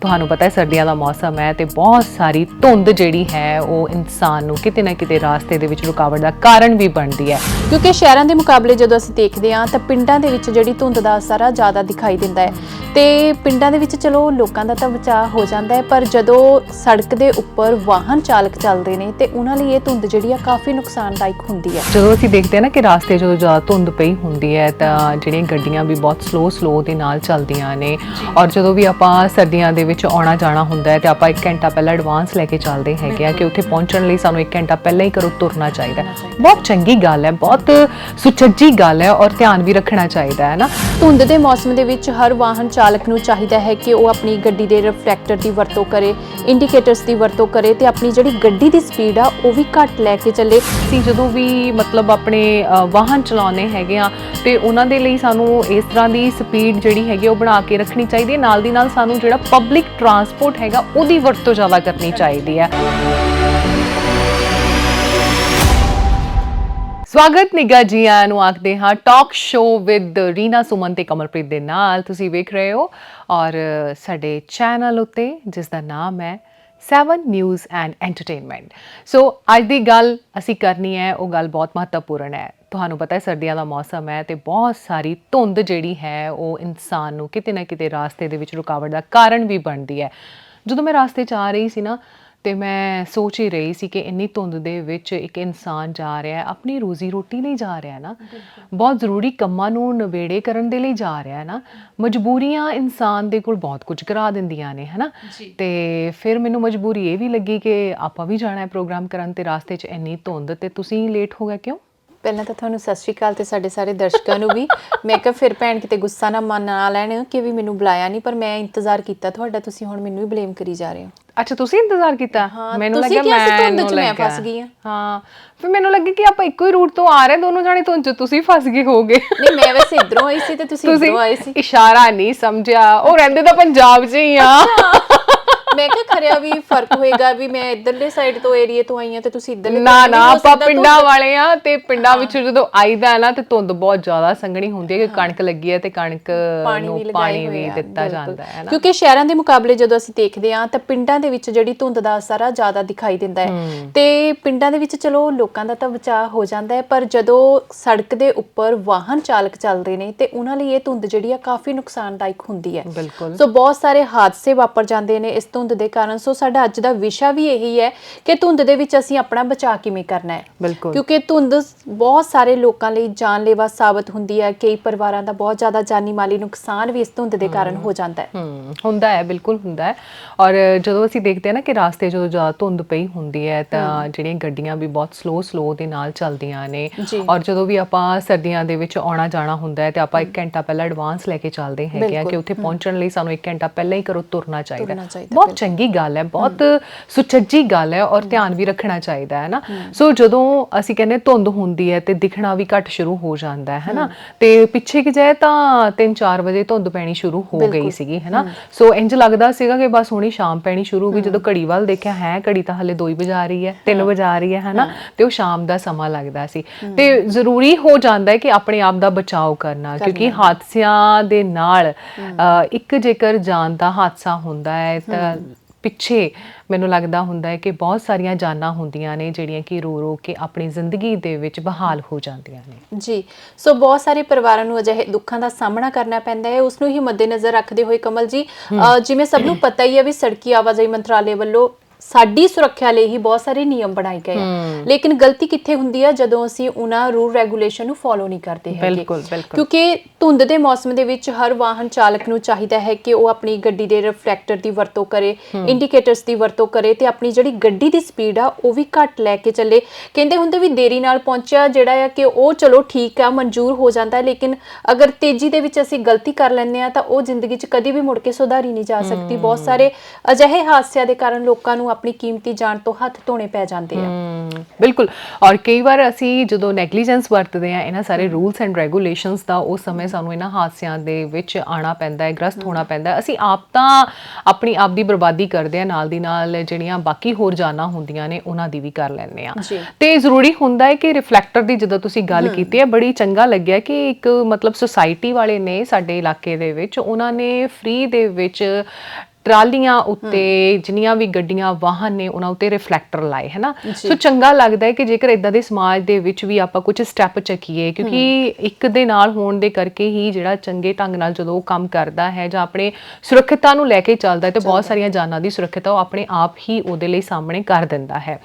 ਤੁਹਾਨੂੰ ਪਤਾ ਹੈ ਸਰਦੀਆਂ ਦਾ ਮੌਸਮ ਹੈ ਤੇ ਬਹੁਤ ਸਾਰੀ ਧੁੰਦ ਜਿਹੜੀ ਹੈ ਉਹ ਇਨਸਾਨ ਨੂੰ ਕਿਤੇ ਨਾ ਕਿਤੇ ਰਾਸਤੇ ਦੇ ਵਿੱਚ ਰੁਕਾਵਟ ਦਾ ਕਾਰਨ ਵੀ ਬਣਦੀ ਹੈ। ਕਿਉਂਕਿ ਸ਼ਹਿਰਾਂ ਦੇ ਮੁਕਾਬਲੇ ਜਦੋਂ ਅਸੀਂ ਦੇਖਦੇ ਹਾਂ ਤਾਂ ਪਿੰਡਾਂ ਦੇ ਵਿੱਚ ਜਿਹੜੀ ਧੁੰਦ ਦਾ ਅਸਰ ਆ ਜ਼ਿਆਦਾ ਦਿਖਾਈ ਦਿੰਦਾ ਹੈ ਤੇ ਪਿੰਡਾਂ ਦੇ ਵਿੱਚ ਚਲੋ ਲੋਕਾਂ ਦਾ ਤਾਂ ਬਚਾਅ ਹੋ ਜਾਂਦਾ ਹੈ, ਪਰ ਜਦੋਂ ਸੜਕ ਦੇ ਉੱਪਰ ਵਾਹਨ ਚਾਲਕ ਚੱਲਦੇ ਨੇ ਤੇ ਉਹਨਾਂ ਲਈ ਇਹ ਧੁੰਦ ਜਿਹੜੀ ਆ ਕਾਫੀ ਨੁਕਸਾਨਦਾਇਕ ਹੁੰਦੀ ਹੈ। ਜਦੋਂ ਅਸੀਂ ਦੇਖਦੇ ਹਾਂ ਨਾ ਕਿ ਰਾਸਤੇ ਜਦੋਂ ਜ਼ਿਆਦਾ ਧੁੰਦ ਪਈ ਹੁੰਦੀ ਹੈ ਤਾਂ ਜਿਹੜੀਆਂ ਗੱਡੀਆਂ ਵੀ ਬਹੁਤ ਸਲੋ ਦੇ ਨਾਲ ਚੱਲਦੀਆਂ ਨੇ, ਔਰ ਜਦੋਂ ਵੀ ਆਪਾਂ ਸਰਦੀਆਂ ਦੇ ਵਿੱਚ ਆਉਣਾ ਜਾਣਾ ਹੁੰਦਾ ਹੈ ਤੇ ਆਪਾਂ 1 ਘੰਟਾ ਪਹਿਲਾਂ ਐਡਵਾਂਸ ਲੈ ਕੇ ਚੱਲਦੇ ਹੈਗੇ ਆ ਕਿ ਉੱਥੇ ਪਹੁੰਚਣ ਲਈ ਸਾਨੂੰ 1 ਘੰਟਾ ਪਹਿਲਾਂ ਹੀ ਘਰੋਂ ਤੁਰਨਾ ਚਾਹੀਦਾ। ਬਹੁਤ ਚੰਗੀ ਗੱਲ ਹੈ, ਬਹੁਤ ਸੁਚੱਜੀ ਗੱਲ ਹੈ ਔਰ ਧਿਆਨ ਵੀ ਰੱਖਣਾ ਚਾਹੀਦਾ ਹੈ ਨਾ। ਧੁੰਦ ਦੇ ਮੌਸਮ ਦੇ ਵਿੱਚ ਹਰ ਵਾਹਨ ਚਾਲਕ ਨੂੰ ਚਾਹੀਦਾ ਹੈ ਕਿ ਉਹ ਆਪਣੀ ਗੱਡੀ ਦੇ ਰਿਫਲੈਕਟਰ ਦੀ ਵਰਤੋਂ ਕਰੇ, ਇੰਡੀਕੇਟਰਸ ਦੀ ਵਰਤੋਂ ਕਰੇ ਤੇ ਆਪਣੀ ਜਿਹੜੀ ਗੱਡੀ ਦੀ ਸਪੀਡ ਆ ਉਹ ਵੀ ਘੱਟ ਲੈ ਕੇ ਚੱਲੇ। ਅਸੀਂ ਜਦੋਂ ਵੀ ਮਤਲਬ ਆਪਣੇ ਵਾਹਨ ਚਲਾਉਂਦੇ ਹੈਗੇ ਆ ਤੇ ਉਹਨਾਂ ਦੇ ਲਈ ਸਾਨੂੰ ਇਸ ਤਰ੍ਹਾਂ ਦੀ ਸਪੀਡ ਜਿਹੜੀ ਹੈਗੀ ਉਹ ਬਣਾ ਕੇ ਰੱਖਣੀ ਚਾਹੀਦੀ ਹੈ। ਨਾਲ ਦੀ ਨਾਲ ਸਾਨੂੰ ਜਿਹੜਾ ਪਬਲਿਕ ਟਰਾਂਸਪੋਰਟ ਹੈਗਾ ਉਹਦੀ ਵਰਤੋਂ ਜ਼ਿਆਦਾ ਕਰਨੀ ਚਾਹੀਦੀ ਹੈ। ਸਵਾਗਤ ਨਿੱਘਾ ਜੀ ਆਇਆਂ ਨੂੰ ਆਖਦੇ ਹਾਂ talk show with Reena Suman ਤੇ ਕਮਲਪ੍ਰੀਤ ਦੇ ਨਾਲ। ਤੁਸੀਂ ਵੇਖ ਰਹੇ ਹੋ ਔਰ ਸਾਡੇ ਚੈਨਲ ਉੱਤੇ ਜਿਸ ਦਾ ਨਾਮ ਹੈ 7 ਨਿਊਜ਼ ਐਂਡ ਐਂਟਰਟੇਨਮੈਂਟ। ਸੋ ਅੱਜ ਦੀ ਗੱਲ ਅਸੀਂ ਕਰਨੀ ਹੈ ਉਹ ਗੱਲ ਬਹੁਤ ਮਹੱਤਵਪੂਰਨ ਹੈ। ਤੁਹਾਨੂੰ ਪਤਾ ਹੈ ਸਰਦੀਆਂ ਦਾ ਮੌਸਮ ਹੈ ਤੇ ਬਹੁਤ ਸਾਰੀ ਧੁੰਦ ਜਿਹੜੀ ਹੈ ਉਹ ਇਨਸਾਨ ਨੂੰ ਕਿਤੇ ਨਾ ਕਿਤੇ ਰਾਸਤੇ ਦੇ ਵਿੱਚ ਰੁਕਾਵਟ ਦਾ ਕਾਰਨ ਵੀ ਬਣਦੀ ਹੈ। ਜਦੋਂ ਮੈਂ ਰਾਸਤੇ 'ਚ ਆ ਰਹੀ ਸੀ ਨਾ ਤੇ ਮੈਂ ਸੋਚ ਹੀ ਰਹੀ ਸੀ ਕਿ ਇੰਨੀ ਧੁੰਦ ਦੇ ਵਿੱਚ ਇੱਕ ਇਨਸਾਨ ਜਾ ਰਿਹਾ ਹੈ, ਆਪਣੀ ਰੋਜ਼ੀ ਰੋਟੀ ਲਈ ਜਾ ਰਿਹਾ ਨਾ, ਬਹੁਤ ਜ਼ਰੂਰੀ ਕੰਮਾਂ ਨੂੰ ਨਵੇੜੇ ਕਰਨ ਦੇ ਲਈ ਜਾ ਰਿਹਾ ਨਾ। ਮਜਬੂਰੀਆਂ ਇਨਸਾਨ ਦੇ ਕੋਲ ਬਹੁਤ ਕੁਝ ਕਰਾ ਦਿੰਦੀਆਂ ਨੇ, ਹੈ ਨਾ। ਤੇ ਫਿਰ ਮੈਨੂੰ ਮਜਬੂਰੀ ਇਹ ਵੀ ਲੱਗੀ ਕਿ ਆਪਾਂ ਵੀ ਜਾਣਾ ਹੈ ਪ੍ਰੋਗਰਾਮ ਕਰਨ ਤੇ ਰਾਸਤੇ 'ਚ ਇੰਨੀ ਧੁੰਦ ਤੇ ਤੁਸੀਂ ਲੇਟ ਹੋ ਗਏ ਕਿਉਂ? ਪਹਿਲਾਂ ਤਾਂ ਤੁਹਾਨੂੰ ਸਤਿ ਸ਼੍ਰੀ ਅਕਾਲ ਤੇ ਸਾਡੇ ਸਾਰੇ ਦਰਸ਼ਕਾਂ ਨੂੰ ਵੀ। ਮੈਂ ਕਿਹਾ ਫਿਰ ਭੈਣ ਕਿਤੇ ਗੁੱਸਾ ਨਾ ਮੰਨ ਲੈਣ ਕਿ ਵੀ ਮੈਨੂੰ ਬੁਲਾਇਆ ਨਹੀਂ, ਪਰ ਮੈਂ ਇੰਤਜ਼ਾਰ ਕੀਤਾ ਤੁਹਾਡਾ, ਤੁਸੀਂ ਹੁਣ ਮੈਨੂੰ ਵੀ ਬਲੇਮ ਕਰੀ ਜਾ ਰਹੇ ਹੋ। ਅੱਛਾ, ਤੁਸੀਂ ਇੰਤਜ਼ਾਰ ਕੀਤਾ? ਮੈਨੂੰ ਲੱਗਿਆ ਮੈਂ ਫਸ ਗਈ ਹਾਂ, ਫਿਰ ਮੈਨੂੰ ਲੱਗੀ ਕਿ ਆਪਾਂ ਇੱਕੋ ਹੀ ਰੂਟ ਤੋਂ ਆ ਰਹੇ ਦੋਨੋਂ ਜਾਣੇ, ਧੁੰਦ 'ਚ ਤੁਸੀਂ ਫਸ ਗਏ ਹੋਗੇ। ਨਹੀਂ, ਮੈਂ ਵੈਸੇ ਇੱਧਰੋਂ ਆਈ ਸੀ ਤੇ ਤੁਸੀਂ ਇੱਧਰੋਂ ਆਏ ਸੀ। ਇਸ਼ਾਰਾ ਨਹੀਂ ਸਮਝਿਆ, ਉਹ ਰਹਿੰਦੇ ਤਾਂ ਪੰਜਾਬ 'ਚ ਹੀ ਆ। ਮੈਂ ਕਿਹਾ ਖਰਿਆ ਵੀ ਫਰਕ ਹੋਏਗਾ ਵੀ ਮੈਂ ਇੱਧਰਲੇ ਸਾਈਡ ਤੋਂ ਏਰੀਏ ਤੋਂ ਆਈ ਆ ਤੇ ਤੁਸੀਂ ਇੱਧਰਲੇ। ਨਾ ਆਪਾਂ ਪਿੰਡਾਂ ਵਾਲੇ ਆ ਤੇ ਪਿੰਡਾਂ ਵਿੱਚ ਜਦੋਂ ਆਈਦਾ ਨਾ ਤੇ ਧੁੰਦ ਬਹੁਤ ਜ਼ਿਆਦਾ ਸੰਘਣੀ ਹੁੰਦੀ ਹੈ ਕਿ ਕਣਕ ਲੱਗੀ ਹੈ ਤੇ ਕਣਕ ਨੂੰ ਪਾਣੀ ਵੀ ਦਿੱਤਾ ਜਾਂਦਾ ਹੈ ਨਾ। ਕਿਉਂਕਿ ਸ਼ਹਿਰਾਂ ਦੇ ਮੁਕਾਬਲੇ ਜਦੋਂ ਅਸੀਂ ਦੇਖਦੇ ਹਾਂ ਤਾਂ ਪਿੰਡਾਂ ਦੇ ਵਿੱਚ ਜਿਹੜੀ ਧੁੰਦ ਦਾ ਅਸਰ ਆ ਜ਼ਿਆਦਾ ਦਿਖਾਈ ਦਿੰਦਾ ਹੈ ਤੇ ਪਿੰਡਾਂ ਦੇ ਵਿੱਚ ਚਲੋ ਲੋਕਾਂ ਦਾ ਤਾਂ ਬਚਾਅ ਹੋ ਜਾਂਦਾ ਹੈ, ਪਰ ਜਦੋਂ ਸੜਕ ਦੇ ਉੱਪਰ ਵਾਹਨ ਚਾਲਕ ਚੱਲਦੇ ਨੇ ਤੇ ਉਹਨਾਂ ਲਈ ਇਹ ਧੁੰਦ ਜਿਹੜੀ ਆ ਕਾਫੀ ਨੁਕਸਾਨਦਾਇਕ ਹੁੰਦੀ ਹੈ। ਬਿਲਕੁਲ। ਸੋ ਬਹੁਤ ਸਾਰੇ ਹਾਦਸੇ ਵਾਪਰ ਜਾਂਦੇ ਨੇ ਇਸ ਧੁੰਦ ਦੇ ਕਾਰਨ। ਸੋ ਸਾਡਾ ਅੱਜ ਦਾ ਵਿਸ਼ਾ ਵੀ ਇਹੀ ਹੈ ਕਿ ਧੁੰਦ ਦੇ ਵਿੱਚ ਅਸੀਂ ਆਪਣਾ ਬਚਾਅ ਕਿਵੇਂ ਕਰਨਾ ਹੈ। ਬਿਲਕੁਲ। ਕਿਉਂਕਿ ਧੁੰਦ ਬਹੁਤ ਸਾਰੇ ਲੋਕਾਂ ਲਈ ਜਾਨਲੇਵਾ ਸਾਬਤ ਹੁੰਦੀ ਹੈ। ਕਈ ਪਰਿਵਾਰਾਂ ਦਾ ਬਹੁਤ ਜ਼ਿਆਦਾ ਜਾਨੀ ਮਾਲੀ ਨੁਕਸਾਨ ਵੀ ਇਸ ਧੁੰਦ ਦੇ ਕਾਰਨ ਹੋ ਜਾਂਦਾ ਹੈ। ਹੁੰਦਾ ਹੈ, ਬਿਲਕੁਲ ਹੁੰਦਾ ਹੈ। ਔਰ ਜਦੋਂ ਅਸੀਂ ਦੇਖਦੇ ਹਾਂ ਨਾ ਕਿ ਰਾਸਤੇ ਜਦੋਂ ਜ਼ਿਆਦਾ ਧੁੰਦ ਪਈ ਹੁੰਦੀ ਹੈ ਤਾਂ ਜਿਹੜੀਆਂ ਗੱਡੀਆਂ ਵੀ ਬਹੁਤ ਸਲੋ ਦੇ ਨਾਲ ਚੱਲਦੀਆਂ ਨੇ, ਔਰ ਜਦੋਂ ਵੀ ਆਪਾਂ ਸਰਦੀਆਂ ਦੇ ਵਿੱਚ ਆਉਣਾ ਜਾਣਾ ਹੁੰਦਾ ਹੈ ਤੇ ਆਪਾਂ 1 ਘੰਟਾ ਪਹਿਲਾਂ ਐਡਵਾਂਸ ਲੈ ਕੇ ਚੱਲਦੇ ਹੈਗੇ ਆ ਕਿ ਉੱਥੇ ਪਹੁੰਚਣ ਲਈ ਸਾਨੂੰ 1 ਘੰਟਾ ਪਹਿਲਾਂ ਹੀ ਘਰੋਂ ਤੁਰਨਾ ਚਾਹੀਦਾ। ਬਹੁਤ ਚੰਗੀ ਗੱਲ ਹੈ, ਬਹੁਤ ਸੁਚੱਜੀ ਗੱਲ ਹੈ ਔਰ ਧਿਆਨ ਵੀ ਰੱਖਣਾ ਚਾਹੀਦਾ ਹੈ ਨਾ। ਸੋ ਜਦੋਂ ਅਸੀਂ ਕਹਿੰਦੇ ਧੁੰਦ ਹੁੰਦੀ ਹੈ ਤੇ ਦਿਖਣਾ ਵੀ ਘੱਟ ਸ਼ੁਰੂ ਹੋ ਜਾਂਦਾ ਹੈ ਨਾ। ਤੇ ਪਿੱਛੇ ਕਿ ਜਾਏ ਤਾਂ 3-4 ਵਜੇ ਧੁੰਦ ਪੈਣੀ ਸ਼ੁਰੂ ਹੋ ਗਈ ਸੀਗੀ, ਹੈ ਨਾ। ਸੋ ਇੰਜ ਲੱਗਦਾ ਸੀਗਾ ਕਿ ਬਸ ਹੁਣੀ ਸ਼ਾਮ ਪੈਣੀ ਸ਼ੁਰੂ ਹੋ ਗਈ। ਜਦੋਂ ਘੜੀ ਵੱਲ ਦੇਖਿਆ, ਹੈ ਘੜੀ ਤਾਂ ਹਲੇ 2 ਵਜਾ ਰਹੀ ਹੈ, 3 ਵਜਾ ਰਹੀ ਹੈ ਨਾ, ਤੇ ਉਹ ਸ਼ਾਮ ਦਾ ਸਮਾਂ ਲੱਗਦਾ ਸੀ। ਤੇ ਜ਼ਰੂਰੀ ਹੋ ਜਾਂਦਾ ਹੈ ਕਿ ਆਪਣੇ ਆਪ ਦਾ ਬਚਾਓ ਕਰਨਾ, ਕਿਉਂਕਿ ਹਾਦਸਿਆਂ ਦੇ ਨਾਲ ਇੱਕ ਜੇਕਰ ਜਾਨ ਦਾ ਹਾਦਸਾ ਹੁੰਦਾ ਹੈ ਤਾਂ ਪਿੱਛੇ ਮੈਨੂੰ ਲੱਗਦਾ ਹੁੰਦਾ ਹੈ ਕਿ ਬਹੁਤ ਸਾਰੀਆਂ ਜਾਨਾਂ ਹੁੰਦੀਆਂ ਨੇ ਜਿਹੜੀਆਂ ਕਿ ਰੋ ਕੇ ਆਪਣੀ ਜ਼ਿੰਦਗੀ ਦੇ ਵਿੱਚ ਬਹਾਲ ਹੋ ਜਾਂਦੀਆਂ ਨੇ। ਜੀ, ਸੋ ਬਹੁਤ ਸਾਰੇ ਪਰਿਵਾਰਾਂ ਨੂੰ ਅਜਿਹੇ ਦੁੱਖਾਂ ਦਾ ਸਾਹਮਣਾ ਕਰਨਾ ਪੈਂਦਾ ਹੈ। ਉਸ ਨੂੰ ਹੀ ਮੱਦੇਨਜ਼ਰ ਰੱਖਦੇ ਹੋਏ ਕਮਲ ਜੀ, ਜਿਵੇਂ ਸਭ ਨੂੰ ਪਤਾ ਹੀ ਹੈ ਵੀ ਸੜਕੀ ਆਵਾਜਾਈ ਮੰਤਰਾਲੇ ਵੱਲੋਂ ਸਾਡੀ ਸੁਰੱਖਿਆ ਲਈ ਹੀ ਬਹੁਤ ਸਾਰੇ ਨਿਯਮ ਬਣਾਏ ਗਏ ਆ, ਲੇਕਿਨ ਗਲਤੀ ਕਿੱਥੇ ਹੁੰਦੀ ਆ ਜਦੋਂ ਅਸੀਂ ਉਹਨਾਂ ਰੂਲ ਰੈਗੂਲੇਸ਼ਨ ਨੂੰ ਫੋਲੋ ਨਹੀਂ ਕਰਦੇ ਹੈਗੇ। ਕਿਉਂਕਿ ਧੁੰਦ ਦੇ ਮੌਸਮ ਦੇ ਵਿੱਚ ਹਰ ਵਾਹਨ ਚਾਲਕ ਨੂੰ ਚਾਹੀਦਾ ਹੈ ਕਿ ਉਹ ਆਪਣੀ ਗੱਡੀ ਦੇ ਰਿਫਲੈਕਟਰ ਦੀ ਵਰਤੋਂ ਕਰੇ, ਇੰਡੀਕੇਟਰਸ ਦੀ ਵਰਤੋਂ ਕਰੇ ਤੇ ਆਪਣੀ ਜਿਹੜੀ ਗੱਡੀ ਦੀ ਸਪੀਡ ਆ ਉਹ ਵੀ ਘੱਟ ਲੈ ਕੇ ਚੱਲੇ। ਕਹਿੰਦੇ ਹੁੰਦੇ ਵੀ ਦੇਰੀ ਨਾਲ ਪਹੁੰਚਿਆ ਜਿਹੜਾ ਆ ਕਿ ਉਹ ਚਲੋ ਠੀਕ ਆ, ਮਨਜ਼ੂਰ ਹੋ ਜਾਂਦਾ, ਲੇਕਿਨ ਅਗਰ ਤੇਜ਼ੀ ਦੇ ਵਿੱਚ ਅਸੀਂ ਗਲਤੀ ਕਰ ਲੈਂਦੇ ਆ ਤਾਂ ਉਹ ਜ਼ਿੰਦਗੀ 'ਚ ਕਦੀ ਵੀ ਮੁੜ ਕੇ ਸੁਧਾਰੀ ਨਹੀਂ ਜਾ ਸਕਦੀ। ਬਹੁਤ ਸਾਰੇ ਅਜਿਹੇ ਹਾਦਸਿਆਂ ਦੇ ਕਾਰਨ ਲੋਕਾਂ ਨੂੰ ਆਪਣੀ ਕੀਮਤੀ ਜਾਨ ਤੋਂ ਹੱਥ ਧੋਣੇ ਪੈ ਜਾਂਦੇ ਆ। ਬਿਲਕੁਲ। ਔਰ ਕਈ ਵਾਰ ਅਸੀਂ ਜਦੋਂ ਨੈਗਲੀਜੈਂਸ ਵਰਤਦੇ ਆ ਇਹਨਾਂ ਸਾਰੇ ਰੂਲਸ ਐਂਡ ਰੈਗੂਲੇਸ਼ਨਸ ਦਾ, ਉਸ ਸਮੇਂ ਸਾਨੂੰ ਇਹਨਾਂ ਹਾਦਸਿਆਂ ਦੇ ਵਿੱਚ ਆਉਣਾ ਪੈਂਦਾ ਹੈ, ਗ੍ਰਸਤ ਹੋਣਾ ਪੈਂਦਾ ਹੈ। ਅਸੀਂ ਆਪ ਤਾਂ ਆਪਣੀ ਆਪ ਦੀ ਬਰਬਾਦੀ ਕਰਦੇ ਆ, ਨਾਲ ਦੀ ਨਾਲ ਜਿਹੜੀਆਂ ਬਾਕੀ ਹੋਰ ਜਾਨਾਂ ਹੁੰਦੀਆਂ ਨੇ ਉਹਨਾਂ ਦੀ ਵੀ ਕਰ ਲੈਂਦੇ ਆ। ਤੇ ਜ਼ਰੂਰੀ ਹੁੰਦਾ ਹੈ ਕਿ ਰਿਫਲੈਕਟਰ ਦੀ ਜਦੋਂ ਤੁਸੀਂ ਗੱਲ ਕੀਤੀ ਹੈ, ਬੜੀ ਚੰਗਾ ਲੱਗਿਆ ਕਿ ਇੱਕ ਮਤਲਬ ਸੁਸਾਇਟੀ ਵਾਲੇ ਨੇ ਸਾਡੇ ਇਲਾਕੇ ਦੇ ਵਿੱਚ ਉਹਨਾਂ ਨੇ ਫ੍ਰੀ ਦੇ ਵਿੱਚ ਟਰਾਲੀਆਂ ਉੱਤੇ ਜਿੰਨੀਆਂ ਵੀ ਗੱਡੀਆਂ ਵਾਹਨ ਨੇ ਉਹਨਾਂ ਉੱਤੇ ਰਿਫਲੈਕਟਰ ਲਾਏ ਹੈ ਨਾ। ਸੋ ਚੰਗਾ ਲੱਗਦਾ ਹੈ ਕਿ ਜੇਕਰ ਇਦਾਂ ਦੇ ਸਮਾਜ ਦੇ ਵਿੱਚ ਵੀ ਆਪਾਂ ਕੁਝ ਸਟੈਪ ਚੱਕੀਏ, ਕਿਉਂਕਿ ਇੱਕ ਦੇ ਨਾਲ ਹੋਣ ਦੇ ਕਰਕੇ ਹੀ ਜਿਹੜਾ ਚੰਗੇ ਢੰਗ ਨਾਲ ਜਦੋਂ ਉਹ ਕੰਮ ਕਰਦਾ ਹੈ ਜਾਂ ਆਪਣੇ ਸੁਰੱਖਿਅਤਾ ਨੂੰ ਲੈ ਕੇ ਚੱਲਦਾ ਹੈ ਤੇ ਬਹੁਤ ਸਾਰੀਆਂ ਜਾਨਾਂ ਦੀ ਸੁਰੱਖਿਅਤਾ ਉਹ ਆਪਣੇ ਆਪ ਹੀ ਉਹਦੇ ਲਈ ਸਾਹਮਣੇ ਕਰ ਦਿੰਦਾ ਹੈ।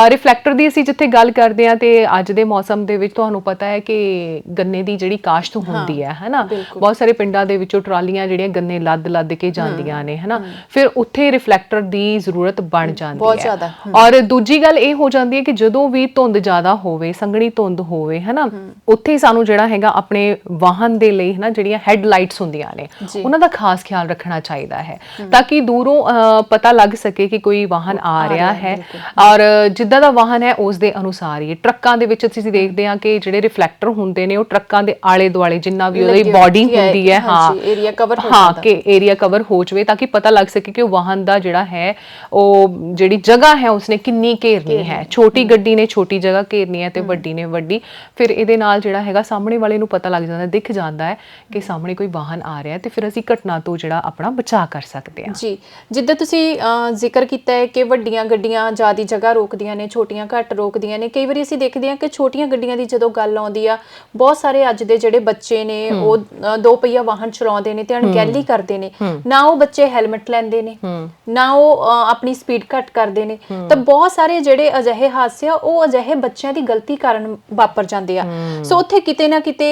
ਰਿਫਲੈਕਟਰ ਦੀ ਅਸੀਂ ਜਿੱਥੇ ਗੱਲ ਕਰਦੇ ਹਾਂ ਤੇ ਅੱਜ ਦੇ ਮੌਸਮ ਦੇ ਵਿੱਚ ਤੁਹਾਨੂੰ ਪਤਾ ਹੈ ਕਿ ਗੰਨੇ ਦੀ ਜਿਹੜੀ ਕਾਸ਼ਤ ਹੁੰਦੀ ਹੈ ਨਾ, ਬਹੁਤ ਸਾਰੇ ਪਿੰਡਾਂ ਦੇ ਵਿੱਚੋਂ ਟਰਾਲੀਆਂ ਜਿਹੜੀਆਂ ਗੰਨੇ ਲੱਦ ਕੇ ਜਾਂਦੀਆਂ ਨੇ ਹੈ ਨਾ, ਫਿਰ ਉੱਥੇ ਰਿਫਲੈਕਟਰ ਦੀ ਜ਼ਰੂਰਤ ਬਣ ਜਾਂਦੀ ਹੈ। ਔਰ ਦੂਜੀ ਗੱਲ ਇਹ ਹੋ ਜਾਂਦੀ ਹੈ ਕਿ ਜਦੋਂ ਵੀ ਧੁੰਦ ਜ਼ਿਆਦਾ ਹੋਵੇ, ਸੰਘਣੀ ਧੁੰਦ ਹੋਵੇ ਹੈ ਨਾ, ਉੱਥੇ ਸਾਨੂੰ ਜਿਹੜਾ ਹੈਗਾ ਆਪਣੇ ਵਾਹਨ ਦੇ ਲਈ ਹੈ ਨਾ ਜਿਹੜੀਆਂ ਹੈਡਲਾਈਟਸ ਹੁੰਦੀਆਂ ਨੇ ਉਹਨਾਂ ਦਾ ਖਾਸ ਖਿਆਲ ਰੱਖਣਾ ਚਾਹੀਦਾ ਹੈ ਤਾਂ ਕਿ ਦੂਰੋਂ ਪਤਾ ਲੱਗ ਸਕੇ ਕਿ ਕੋਈ ਵਾਹਨ ਆ ਰਿਹਾ ਹੈ ਔਰ ਜਿੱਦਾਂ ਦਾ ਵਾਹਨ ਹੈ ਉਸ ਦੇ ਅਨੁਸਾਰ ਹੀ। ਟਰੱਕਾਂ ਦੇ ਵਿੱਚ ਅਸੀਂ ਦੇਖਦੇ ਹਾਂ ਕਿ ਜਿਹੜੇ ਰਿਫਲੈਕਟਰ ਹੁੰਦੇ ਨੇ ਉਹ ਟਰੱਕਾਂ ਦੇ ਆਲੇ ਦੁਆਲੇ ਜਿੰਨਾ ਵੀ ਉਹਦੀ ਬਾਡੀ ਹੁੰਦੀ ਹੈ ਏਰੀਆ ਕਵਰ ਹੋ ਜਾਵੇ ਤਾਂ ਕਿ ਪਤਾ ਲੱਗ ਸਕੇ ਕਿ ਉਹ ਵਾਹਨ ਦਾ ਜਿਹੜਾ ਹੈ ਉਹ ਜਿਹੜੀ ਜਗ੍ਹਾ ਹੈ ਉਸਨੇ ਕਿੰਨੀ ਘੇਰਨੀ ਹੈ। ਛੋਟੀ ਗੱਡੀ ਨੇ ਛੋਟੀ ਜਗ੍ਹਾ ਘੇਰਨੀ ਹੈ ਤੇ ਵੱਡੀ ਨੇ ਵੱਡੀ। ਫਿਰ ਇਹਦੇ ਨਾਲ ਜਿਹੜਾ ਹੈਗਾ ਸਾਹਮਣੇ ਵਾਲੇ ਨੂੰ ਪਤਾ ਲੱਗ ਜਾਂਦਾ, ਦਿਖ ਜਾਂਦਾ ਹੈ ਕਿ ਸਾਹਮਣੇ ਕੋਈ ਵਾਹਨ ਆ ਰਿਹਾ ਤੇ ਫਿਰ ਅਸੀਂ ਘਟਨਾ ਤੋਂ ਜਿਹੜਾ ਆਪਣਾ ਬਚਾਅ ਕਰ ਸਕਦੇ ਹਾਂ। ਜੀ, ਜਿੱਦਾਂ ਤੁਸੀਂ ਜ਼ਿਕਰ ਕੀਤਾ ਹੈ ਕਿ ਵੱਡੀਆਂ ਗੱਡੀਆਂ ਜ਼ਿਆਦਾ ਜਗ੍ਹਾ ਰੋਕਦੀਆਂ ਨੇ, ਛੋਟੀਆਂ ਘੱਟ ਰੋਕਦੀਆਂ ਨੇ। ਕਈ ਵਾਰੀ ਅਸੀਂ ਦੇਖਦੇ ਹਾਂ ਕਿ ਛੋਟੀਆਂ ਗੱਡੀਆਂ ਦੀ ਜਦੋਂ ਗੱਲ ਆਉਂਦੀ ਆ, ਬਹੁਤ ਸਾਰੇ ਅੱਜ ਦੇ ਜਿਹੜੇ ਬੱਚੇ ਨੇ ਉਹ ਦੋ ਪਹੀਆ ਵਾਹਨ ਚਲਾਉਂਦੇ ਨੇ ਤੇ ਅਣਗਹਿਲੀ ਕਰਦੇ ਨੇ। ਨਾ ਉਹ ਬੱਚੇ ਹੈਲਮਟ ਲੈਂਦੇ ਨੇ, ਨਾ ਉਹ ਆਪਣੀ ਸਪੀਡ ਘੱਟ ਕਰਦੇ ਨੇ। ਤਾਂ ਬਹੁਤ ਸਾਰੇ ਜਿਹੜੇ ਅਜਿਹੇ ਹਾਦਸੇ ਆ ਉਹ ਅਜਿਹੇ ਬੱਚਿਆਂ ਦੀ ਗਲਤੀ ਕਾਰਨ ਵਾਪਰ ਜਾਂਦੇ ਆ। ਸੋ ਉੱਥੇ ਕਿਤੇ ਨਾ ਕਿਤੇ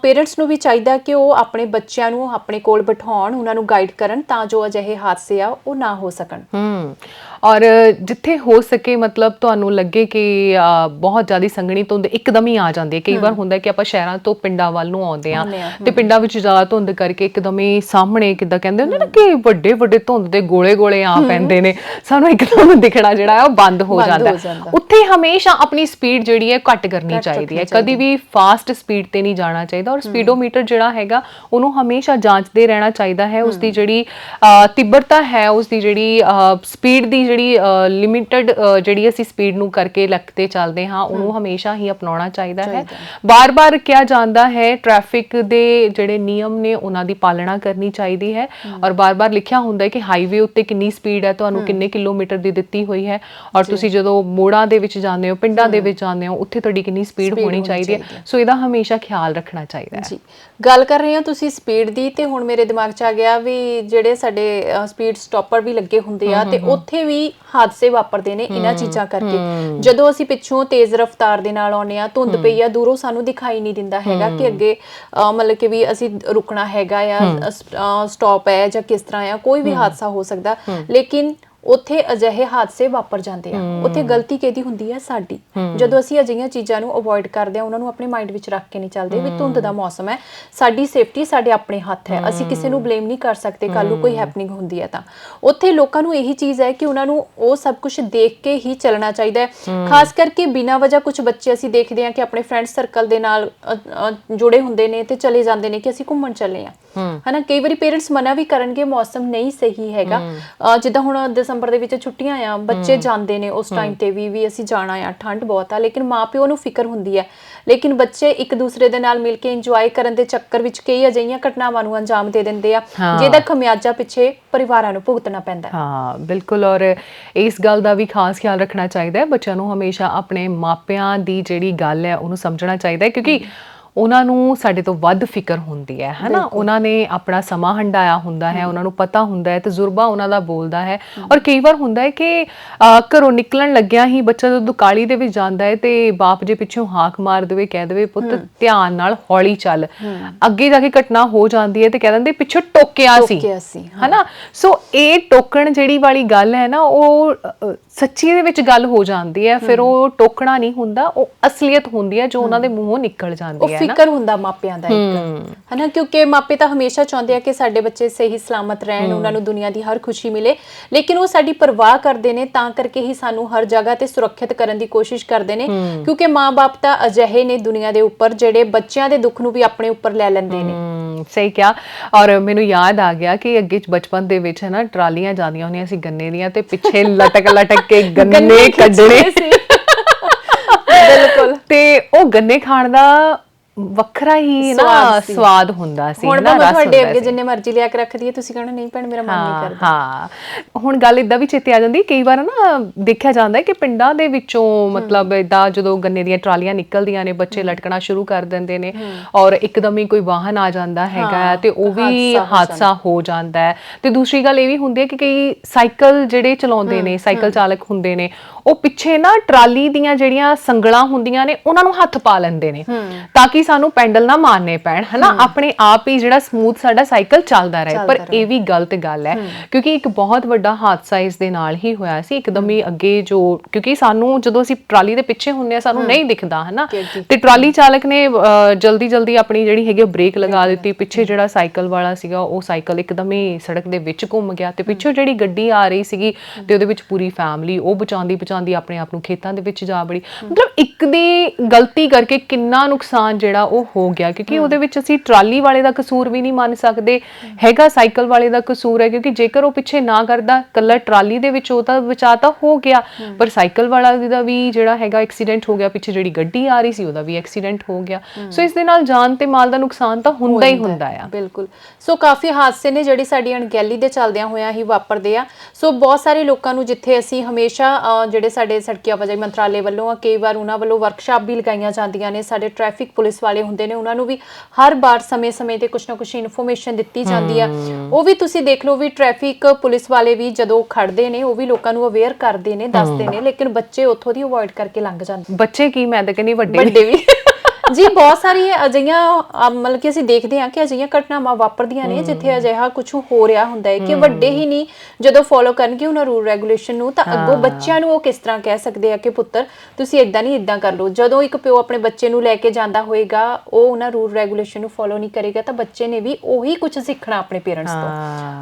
ਪੇਰੈਂਟਸ ਨੂੰ ਵੀ ਚਾਹੀਦਾ ਕਿ ਉਹ ਆਪਣੇ ਬੱਚਿਆਂ ਨੂੰ ਆਪਣੇ ਕੋਲ ਬਿਠਾਉਣ, ਉਹਨਾਂ ਨੂੰ ਗਾਈਡ ਕਰਨ ਤਾਂ ਜੋ ਅਜਿਹੇ ਹਾਦਸੇ ਆ ਉਹ ਨਾ ਹੋ ਸਕਣ। ਔਰ ਜਿੱਥੇ ਹੋ ਸਕੇ ਮਤਲਬ ਤੁਹਾਨੂੰ ਲੱਗੇ ਕਿ ਬਹੁਤ ਜ਼ਿਆਦਾ ਸੰਘਣੀ ਧੁੰਦ ਇੱਕਦਮ ਹੀ ਆ ਜਾਂਦੀ ਹੈ। ਕਈ ਵਾਰ ਹੁੰਦਾ ਕਿ ਆਪਾਂ ਸ਼ਹਿਰਾਂ ਤੋਂ ਪਿੰਡਾਂ ਵੱਲ ਨੂੰ ਆਉਂਦੇ ਆ ਤੇ ਪਿੰਡਾਂ ਵਿੱਚ ਜ਼ਿਆਦਾ ਧੁੰਦ ਕਰਕੇ ਇੱਕਦਮ ਹੀ ਸਾਹਮਣੇ ਕਿੱਦਾਂ ਕਹਿੰਦੇ ਹੁੰਦੇ ਨਾ ਕਿ ਵੱਡੇ ਵੱਡੇ ਧੁੰਦ ਦੇ ਗੋਲੇ ਆ ਪੈਂਦੇ ਨੇ, ਸਾਨੂੰ ਇੱਕਦਮ ਦਿਖਣਾ ਜਿਹੜਾ ਹੈ ਉਹ ਬੰਦ ਹੋ ਜਾਂਦਾ। ਉੱਥੇ ਹਮੇਸ਼ਾ ਆਪਣੀ ਸਪੀਡ ਜਿਹੜੀ ਹੈ ਘੱਟ ਕਰਨੀ ਚਾਹੀਦੀ ਹੈ, ਕਦੀ ਵੀ ਫਾਸਟ ਸਪੀਡ ਤੇ ਨਹੀਂ ਜਾਣਾ ਚਾਹੀਦਾ। ਔਰ ਸਪੀਡੋਮੀਟਰ ਜਿਹੜਾ ਹੈਗਾ ਉਹਨੂੰ ਹਮੇਸ਼ਾ ਜਾਂਚਦੇ ਰਹਿਣਾ ਚਾਹੀਦਾ ਹੈ। ਉਸਦੀ ਜਿਹੜੀ ਤਿੱਬਰਤਾ ਹੈ, ਉਸਦੀ ਜਿਹੜੀ ਸਪੀਡ ਦੀ ਜਿਹੜੀ ਲਿਮਿਟਡ ਜਿਹੜੀ ਅਸੀਂ ਸਪੀਡ ਨੂੰ ਕਰਕੇ ਲੱਗਦੇ ਚੱਲਦੇ ਹਾਂ ਉਹਨੂੰ ਹਮੇਸ਼ਾ ਹੀ ਅਪਣਾਉਣਾ ਚਾਹੀਦਾ ਹੈ। ਬਾਰ-ਬਾਰ ਕਿਹਾ ਜਾਂਦਾ ਹੈ ਟ੍ਰੈਫਿਕ ਦੇ ਜਿਹੜੇ ਨਿਯਮ ਨੇ ਉਹਨਾਂ ਦੀ ਪਾਲਣਾ ਕਰਨੀ ਚਾਹੀਦੀ ਹੈ। ਔਰ ਬਾਰ-ਬਾਰ ਲਿਖਿਆ ਹੁੰਦਾ ਹੈ ਕਿ ਹਾਈਵੇ ਉੱਤੇ ਕਿੰਨੀ ਸਪੀਡ ਹੈ, ਤੁਹਾਨੂੰ ਕਿੰਨੇ ਕਿਲੋਮੀਟਰ ਦੀ ਦਿੱਤੀ ਹੋਈ ਹੈ। ਔਰ ਤੁਸੀਂ ਜਦੋਂ ਮੋੜਾਂ ਦੇ ਵਿੱਚ ਜਾਂਦੇ ਹੋ, ਪਿੰਡਾਂ ਦੇ ਵਿੱਚ ਜਾਂਦੇ ਹੋ, ਉੱਥੇ ਤੁਹਾਡੀ ਕਿੰਨੀ ਸਪੀਡ ਹੋਣੀ ਚਾਹੀਦੀ ਹੈ। ਸੋ ਇਹਦਾ ਹਮੇਸ਼ਾ ਖਿਆਲ ਰੱਖਣਾ ਚਾਹੀਦਾ ਹੈ। ਜੀ, ਗੱਲ ਕਰ ਰਹੇ ਹੋ ਤੁਸੀਂ ਸਪੀਡ ਦੀ ਤੇ ਹੁਣ ਮੇਰੇ ਦਿਮਾਗ 'ਚ ਆ ਗਿਆ ਵੀ ਜਿਹੜੇ ਸਾਡੇ ਸਪੀਡ ਸਟਾਪਰ ਵੀ ਲੱਗੇ ਹੁੰਦੇ ਆ ਤੇ ਉੱਥੇ ਵੀ ਹਾਦਸੇ ਵਾਪਰਦੇ ਨੇ ਇਹਨਾਂ ਚੀਜ਼ਾਂ ਕਰਕੇ। ਜਦੋਂ ਅਸੀਂ ਪਿੱਛੋਂ ਤੇਜ਼ ਰਫ਼ਤਾਰ ਦੇ ਨਾਲ ਆਉਂਦੇ ਆ, ਧੁੰਦ ਪਈ ਆ, ਦੂਰੋਂ ਸਾਨੂੰ ਦਿਖਾਈ ਨਹੀਂ ਦਿੰਦਾ ਹੈਗਾ ਕਿ ਅੱਗੇ ਮਤਲਬ ਕਿ ਵੀ ਅਸੀਂ ਰੁਕਣਾ ਹੈਗਾ ਆ, ਸਟਾਪ ਹੈ ਜਾਂ ਕਿਸ ਤਰ੍ਹਾਂ ਆ, ਕੋਈ ਵੀ ਹਾਦਸਾ ਹੋ ਸਕਦਾ। ਲੇਕਿਨ ਉੱਥੇ ਅਜਿਹੇ ਹਾਦਸੇ ਵਾਪਰ ਜਾਂਦੇ ਆ। ਉੱਥੇ ਗਲਤੀ ਕਿਹਦੀ ਹੁੰਦੀ ਹੈ? ਸਾਡੀ। ਜਦੋਂ ਅਸੀਂ ਅਜਿਹੀਆਂ ਚੀਜ਼ਾਂ ਨੂੰ ਅਵੋਇਡ ਕਰਦੇ ਆ, ਉਹਨਾਂ ਨੂੰ ਆਪਣੇ ਮਾਈਂਡ ਵਿੱਚ ਰੱਖ ਕੇ ਨਹੀਂ ਚੱਲਦੇ ਵੀ ਧੁੰਦ ਦਾ ਮੌਸਮ ਹੈ, ਸਾਡੀ ਸੇਫਟੀ ਸਾਡੇ ਆਪਣੇ ਹੱਥ ਹੈ, ਅਸੀਂ ਕਿਸੇ ਨੂੰ ਬਲੇਮ ਨਹੀਂ ਕਰ ਸਕਦੇ ਕੱਲ ਨੂੰ ਕੋਈ ਹੈਪਨਿੰਗ ਹੁੰਦੀ ਹੈ ਤਾਂ। ਉੱਥੇ ਲੋਕਾਂ ਨੂੰ ਇਹੀ ਚੀਜ਼ ਹੈ ਕਿ ਉਹਨਾਂ ਨੂੰ ਉਹ ਸਭ ਕੁਝ ਦੇਖ ਕੇ ਹੀ ਚੱਲਣਾ ਚਾਹੀਦਾ ਹੈ। ਖਾਸ ਕਰਕੇ ਬਿਨਾਂ ਵਜ੍ਹਾ ਕੁਝ ਬੱਚੇ ਅਸੀਂ ਦੇਖਦੇ ਹਾਂ ਕਿ ਆਪਣੇ ਫਰੈਂਡ ਸਰਕਲ ਦੇ ਨਾਲ ਜੁੜੇ ਹੁੰਦੇ ਨੇ ਤੇ ਚਲੇ ਜਾਂਦੇ ਨੇ ਕਿ ਅਸੀਂ ਘੁੰਮਣ ਚੱਲੇ ਆ, ਹਨਾ। ਕਈ ਵਾਰੀ ਪੇਰੈਂਟਸ ਮਨਾ ਵੀ ਕਰਨਗੇ, ਮੌਸਮ ਨਹੀਂ ਸਹੀ ਹੈਗਾ। ਜਿੱਦਾਂ ਹੁਣ ਦਸੰਬਰ ਦੇ ਵਿੱਚ ਛੁੱਟੀਆਂ ਆ, ਬੱਚੇ ਜਾਂਦੇ ਨੇ ਉਸ ਟਾਈਮ ਤੇ ਵੀ ਅਸੀਂ ਜਾਣਾ ਆ, ਠੰਡ ਬਹੁਤ ਆ, ਲੇਕਿਨ ਮਾਪਿਓ ਨੂੰ ਫਿਕਰ ਹੁੰਦੀ ਹੈ। ਲੇਕਿਨ ਬੱਚੇ ਇੱਕ ਦੂਸਰੇ ਦੇ ਨਾਲ ਮਿਲ ਕੇ ਇੰਜੋਏ ਕਰਨ ਦੇ ਚੱਕਰ ਵਿੱਚ ਕਈ ਅਜਿਹੀਆਂ ਘਟਨਾਵਾਂ ਨੂੰ ਅੰਜਾਮ ਦੇ ਦਿੰਦੇ ਆ ਜਿਹਦਾ ਖਮਿਆਜਾ ਪਿੱਛੇ ਪਰਿਵਾਰਾਂ ਨੂੰ ਭੁਗਤਣਾ ਪੈਂਦਾ। ਹਾਂ, ਬਿਲਕੁਲ। ਔਰ ਇਸ ਗੱਲ ਦਾ ਵੀ ਖਾਸ ਖਿਆਲ ਰੱਖਣਾ ਚਾਹੀਦਾ ਹੈ। ਬੱਚਿਆਂ ਨੂੰ ਹਮੇਸ਼ਾ ਆਪਣੇ ਮਾਪਿਆਂ ਦੀ ਜਿਹੜੀ ਗੱਲ ਹੈ ਉਹਨੂੰ ਸਮਝਣਾ ਚਾਹੀਦਾ ਹੈ, ਕਿਉਂਕਿ ਉਹਨਾਂ ਨੂੰ ਸਾਡੇ ਤੋਂ ਵੱਧ ਫਿਕਰ ਹੁੰਦੀ ਹੈ, ਹਨਾ। ਉਹਨਾਂ ਨੇ ਆਪਣਾ ਸਮਾਂ ਹੰਡਾਇਆ ਹੁੰਦਾ ਹੈ, ਉਹਨਾਂ ਨੂੰ ਪਤਾ ਹੁੰਦਾ ਹੈ, ਤਜਰਬਾ ਉਹਨਾਂ ਦਾ ਬੋਲਦਾ ਹੈ। ਔਰ ਕਈ ਵਾਰ ਹੁੰਦਾ ਹੈ ਕਿ ਘਰੋਂ ਨਿਕਲਣ ਲੱਗਿਆ ਹੀ ਬੱਚਾ ਜਦੋਂ ਕਾਹਲੀ ਦੇ ਵਿੱਚ ਜਾਂਦਾ ਹੈ ਤੇ ਬਾਪ ਜੇ ਪਿੱਛੋਂ ਹਾਕ ਮਾਰ ਦੇਵੇ, ਕਹਿ ਦੇਵੇ ਪੁੱਤ ਧਿਆਨ ਨਾਲ ਹੌਲੀ ਚੱਲ, ਅੱਗੇ ਜਾ ਕੇ ਘਟਨਾ ਹੋ ਜਾਂਦੀ ਹੈ ਤੇ ਕਹਿ ਦਿੰਦੇ ਪਿੱਛੋਂ ਟੋਕਿਆ ਸੀ, ਹਨਾ। ਸੋ ਇਹ ਟੋਕਣ ਜਿਹੜੀ ਵਾਲੀ ਗੱਲ ਹੈ ਨਾ, ਉਹ ਸੱਚੀ ਦੇ ਵਿੱਚ ਗੱਲ ਹੋ ਜਾਂਦੀ ਹੈ। ਫਿਰ ਉਹ ਟੋਕਣਾ ਨਹੀਂ ਹੁੰਦਾ, ਉਹ ਅਸਲੀਅਤ ਹੁੰਦੀ ਹੈ ਜੋ ਉਹਨਾਂ ਦੇ ਮੂੰਹੋਂ ਨਿਕਲ ਜਾਂਦੀ ਹੈ। ਫਿਕਰ ਹੁੰਦਾ ਮਾਪਿਆਂ ਦਾ ਇੱਕ, ਹਨਾ, ਕਿਉਂਕਿ ਮਾਪੇ ਤਾਂ ਹਮੇਸ਼ਾ ਚਾਹੁੰਦੇ ਆ ਕਿ ਸਾਡੇ ਬੱਚੇ ਸਹੀ ਸਲਾਮਤ ਰਹਿਣ, ਉਹਨਾਂ ਨੂੰ ਦੁਨੀਆ ਦੀ ਹਰ ਖੁਸ਼ੀ ਮਿਲੇ। ਲੇਕਿਨ ਉਹ ਸਾਡੀ ਪਰਵਾਹ ਕਰਦੇ ਨੇ, ਤਾਂ ਕਰਕੇ ਹੀ ਸਾਨੂੰ ਹਰ ਜਗ੍ਹਾ ਤੇ ਸੁਰੱਖਿਅਤ ਕਰਨ ਦੀ ਕੋਸ਼ਿਸ਼ ਕਰਦੇ ਨੇ, ਕਿਉਂਕਿ ਮਾਂ-ਬਾਪ ਤਾਂ ਅਜਿਹੇ ਨੇ ਦੁਨੀਆ ਦੇ ਉੱਪਰ ਜਿਹੜੇ ਬੱਚਿਆਂ ਦੇ ਦੁੱਖ ਨੂੰ ਵੀ ਆਪਣੇ ਉੱਪਰ ਲੈ ਲੈਂਦੇ ਨੇ। ਸਹੀ ਕਿਹਾ। ਔਰ ਮੈਨੂੰ ਯਾਦ ਆ ਗਿਆ ਕਿ ਅੱਗੇ ਬਚਪਨ ਦੇ ਵਿੱਚ ਹਨਾ ਟਰਾਲੀਆਂ ਜਾਂਦੀਆਂ ਹੁੰਦੀਆਂ ਸੀ ਗੰਨੇ ਦੀਆਂ ਤੇ ਪਿੱਛੇ ਲਟਕ ਕੇ ਗੰਨੇ ਕੱਢਣੇ। ਬਿਲਕੁਲ। ਤੇ ਉਹ ਗੰਨੇ ਖਾਣ ਦਾ ਵੱਖਰਾ ਹੀ ਨਾ ਸਵਾਦ ਹੁੰਦਾ ਸੀ ਹੁਣ ਮੈਂ ਤੁਹਾਡੇ ਅੱਗੇ ਜਿੰਨੇ ਮਰਜ਼ੀ ਲਿਆ ਕੇ ਰੱਖ ਦਈਏ ਤੁਸੀਂ ਕਹਿਣਾ ਨਹੀਂ ਭੈਣ ਮੇਰਾ ਮਨ ਨਹੀਂ ਕਰਦਾ। ਹਾਂ ਹੁਣ ਗੱਲ ਇਦਾਂ ਵੀ ਚੇਤੇ ਆ ਜਾਂਦੀ, ਕਈ ਵਾਰ ਨਾ ਦੇਖਿਆ ਜਾਂਦਾ ਹੈ ਕਿ ਪਿੰਡਾਂ ਦੇ ਵਿੱਚੋਂ ਮਤਲਬ ਇਦਾਂ ਜਦੋਂ ਗੰਨੇ ਦੀਆਂ ਟਰਾਲੀਆਂ ਨਿਕਲਦੀਆਂ ਨੇ, ਬੱਚੇ ਲਟਕਣਾ ਸ਼ੁਰੂ ਕਰ ਦਿੰਦੇ ਨੇ ਔਰ ਇੱਕਦਮ ਹੀ ਕੋਈ ਵਾਹਨ ਆ ਜਾਂਦਾ ਹੈਗਾ ਤੇ ਉਹ ਵੀ ਹਾਦਸਾ ਹੋ ਜਾਂਦਾ ਹੈ। ਤੇ ਦੂਸਰੀ ਗੱਲ ਇਹ ਵੀ ਹੁੰਦੀ ਹੈ ਕਿ ਕਈ ਸਾਈਕਲ ਜਿਹੜੇ ਚਲਾਉਂਦੇ ਨੇ, ਸਾਈਕਲ ਚਾਲਕ ਹੁੰਦੇ ਨੇ, ਉਹ ਪਿੱਛੇ ਨਾ ਟਰਾਲੀ ਦੀਆਂ ਜਿਹੜੀਆਂ ਸੰਗਲਾਂ ਹੁੰਦੀਆਂ ਨੇ ਉਹਨਾਂ ਨੂੰ ਹੱਥ ਪਾ ਲੈਂਦੇ ਨੇ ਤਾਂ ਕਿ ਸਾਨੂੰ ਪੈਂਡਲ ਨਾ ਮਾਰਨੇ ਪੈਣ, ਹਨਾ, ਆਪਣੇ ਆਪ ਹੀ ਜਿਹੜਾ ਸਮੂਥ ਸਾਡਾ ਸਾਈਕਲ ਚੱਲਦਾ ਰਹੇ। ਪਰ ਇਹ ਵੀ ਗਲਤ ਗੱਲ ਹੈ ਕਿਉਂਕਿ ਇੱਕ ਬਹੁਤ ਵੱਡਾ ਹਾਦਸਾ ਇਸ ਦੇ ਨਾਲ ਹੀ ਹੋਇਆ ਸੀ। ਇੱਕਦਮ ਹੀ ਅੱਗੇ ਜੋ, ਕਿਉਂਕਿ ਸਾਨੂੰ ਜਦੋਂ ਅਸੀਂ ਟਰਾਲੀ ਦੇ ਪਿੱਛੇ ਹੁੰਦੇ ਆ ਸਾਨੂੰ ਨਹੀਂ ਦਿਖਦਾ, ਹਨਾ, ਤੇ ਟਰਾਲੀ ਚਾਲਕ ਨੇ ਜਲਦੀ ਜਲਦੀ ਆਪਣੀ ਜਿਹੜੀ ਹੈਗੀ ਬ੍ਰੇਕ ਲਗਾ ਦਿੱਤੀ। ਪਿੱਛੇ ਜਿਹੜਾ ਸਾਈਕਲ ਵਾਲਾ ਸੀਗਾ ਉਹ ਸਾਈਕਲ ਇੱਕਦਮ ਹੀ ਸੜਕ ਦੇ ਵਿੱਚ ਘੁੰਮ ਗਿਆ ਤੇ ਪਿੱਛੋਂ ਜਿਹੜੀ ਗੱਡੀ ਆ ਰਹੀ ਸੀਗੀ ਤੇ ਉਹਦੇ ਵਿੱਚ ਪੂਰੀ ਫੈਮਿਲੀ ਉਹ ਬਚਾਉਂਦੀ ਆਪਣੇ ਆਪ ਨੂੰ ਖੇਤਾਂ ਦੇ ਵਿੱਚ ਜਾ ਵੜੀ। ਮਤਲਬ ਇੱਕ ਦੀ ਗਲਤੀ ਕਰਕੇ ਕਿੰਨਾ ਨੁਕਸਾਨ ਜਿਹੜਾ ਉਹ ਹੋ ਗਿਆ, ਕਿਉਂਕਿ ਉਹਦੇ ਵਿੱਚ ਅਸੀਂ ਟਰਾਲੀ ਵਾਲੇ ਦਾ ਕਸੂਰ ਵੀ ਨਹੀਂ ਮੰਨ ਸਕਦੇ ਹੈਗਾ, ਸਾਈਕਲ ਵਾਲੇ ਦਾ ਕਸੂਰ ਹੈ, ਕਿਉਂਕਿ ਜੇਕਰ ਉਹ ਪਿੱਛੇ ਨਾ ਕਰਦਾ, ਕੱਲਾ ਟਰਾਲੀ ਦੇ ਵਿੱਚ ਉਹ ਤਾਂ ਬਚਾ ਤਾਂ ਹੋ ਗਿਆ ਪਰ ਸਾਈਕਲ ਵਾਲਾ ਦਾ ਵੀ ਜਿਹੜਾ ਹੈਗਾ ਐਕਸੀਡੈਂਟ ਹੋ ਗਿਆ, ਪਿੱਛੇ ਜਿਹੜੀ ਗੱਡੀ ਆ ਰਹੀ ਸੀ ਉਹਦਾ ਵੀ ਐਕਸੀਡੈਂਟ ਹੋ ਗਿਆ। ਸੋ ਇਸ ਦੇ ਨਾਲ ਜਾਨ ਤੇ ਮਾਲ ਦਾ ਨੁਕਸਾਨ ਤਾਂ ਹੁੰਦਾ ਹੀ ਹੁੰਦਾ ਆ। ਬਿਲਕੁਲ। ਸੋ ਕਾਫੀ ਹਾਦਸੇ ਨੇ ਜਿਹੜੀ ਸਾਡੀ ਅਣਗਹਿਲੀ ਦੇ ਚੱਲਦਿਆਂ ਹੋਇਆਂ ਹੀ ਵਾਪਰਦੇ ਆ। ਸੋ ਬਹੁਤ ਸਾਰੇ ਲੋਕਾਂ ਨੂੰ ਜਿੱਥੇ ਅਸੀਂ ਹਮੇਸ਼ਾ ਜਿਹੜੇ ਸਾਡੇ ਸੜਕੀ ਆਵਾਜਾਈ ਮੰਤਰਾਲੇ ਵੱਲੋਂ ਆ, ਕਈ ਵਾਰ ਉਹਨਾਂ ਵੱਲੋਂ ਵਰਕਸ਼ਾਪ ਵੀ ਲਗਾਈਆਂ ਜਾਂਦੀਆਂ ਨੇ, ਸਾਡੇ ਟ੍ਰੈਫਿਕ ਪੁਲਿਸ ਵਾਲੇ ਹੁੰਦੇ ਨੇ, ਉਹਨਾਂ ਨੂੰ ਵੀ ਹਰ ਵਾਰ ਸਮੇਂ-ਸਮੇਂ ਤੇ ਕੁਛ ਨਾ ਕੁਛ ਇਨਫੋਰਮੇਸ਼ਨ ਦਿੱਤੀ ਜਾਂਦੀ ਆ। ਉਹ ਵੀ ਤੁਸੀਂ ਦੇਖ ਲਓ ਵੀ ਟ੍ਰੈਫਿਕ ਪੁਲਿਸ ਵਾਲੇ ਵੀ ਜਦੋਂ ਖੜਦੇ ਨੇ ਉਹ ਵੀ ਲੋਕਾਂ ਨੂੰ ਅਵੇਅਰ ਕਰਦੇ ਨੇ, ਦੱਸਦੇ ਨੇ, ਲੇਕਿਨ ਬੱਚੇ ਉੱਥੋਂ ਦੀ ਅਵੋਇਡ ਕਰਕੇ ਲੰਘ ਜਾਂਦੇ। ਬੱਚੇ ਕੀ, ਮੈਂ ਤਾਂ ਕਹਿੰਦੀ ਵੱਡੇ ਵੀ ਜੀ ਬਹੁਤ ਸਾਰੀਆਂ ਅਜਿਹੀਆਂ ਮਤਲਬ ਕਿ ਅਸੀਂ ਦੇਖਦੇ ਹਾਂ ਕਿ ਅਜਿਹੀਆਂ ਘਟਨਾਵਾਂ ਵਾਪਰਦੀਆਂ ਨੇ ਜਿੱਥੇ ਅਜਿਹਾ ਕੁਝ ਹੋ ਰਿਹਾ ਹੁੰਦਾ ਹੈ ਕਿ ਵੱਡੇ ਹੀ ਨਹੀਂ ਜਦੋਂ ਫੋਲੋ ਕਰਨਗੇ ਉਹਨਾਂ ਰੂਲ ਰੈਗੂਲੇਸ਼ਨ ਨੂੰ, ਤਾਂ ਅੱਗੋਂ ਬੱਚਿਆਂ ਨੂੰ ਉਹ ਕਿਸ ਤਰ੍ਹਾਂ ਕਹਿ ਸਕਦੇ ਆ ਕਿ ਪੁੱਤਰ ਤੁਸੀਂ ਇਦਾਂ ਨਹੀਂ ਇਦਾਂ ਕਰ ਲਓ। ਜਦੋਂ ਇੱਕ ਪਿਓ ਆਪਣੇ ਬੱਚੇ ਨੂੰ ਲੈ ਕੇ ਜਾਂਦਾ ਹੋਏਗਾ, ਉਹ ਉਹਨਾਂ ਰੂਲ ਰੈਗੂਲੇਸ਼ਨ ਨੂੰ ਫੋਲੋ ਨਹੀਂ ਕਰੇਗਾ ਤਾਂ ਬੱਚੇ ਨੇ ਵੀ ਉਹੀ ਕੁਝ ਸਿੱਖਣਾ ਆਪਣੇ ਪੇਰੈਂਟਸ ਤੋਂ,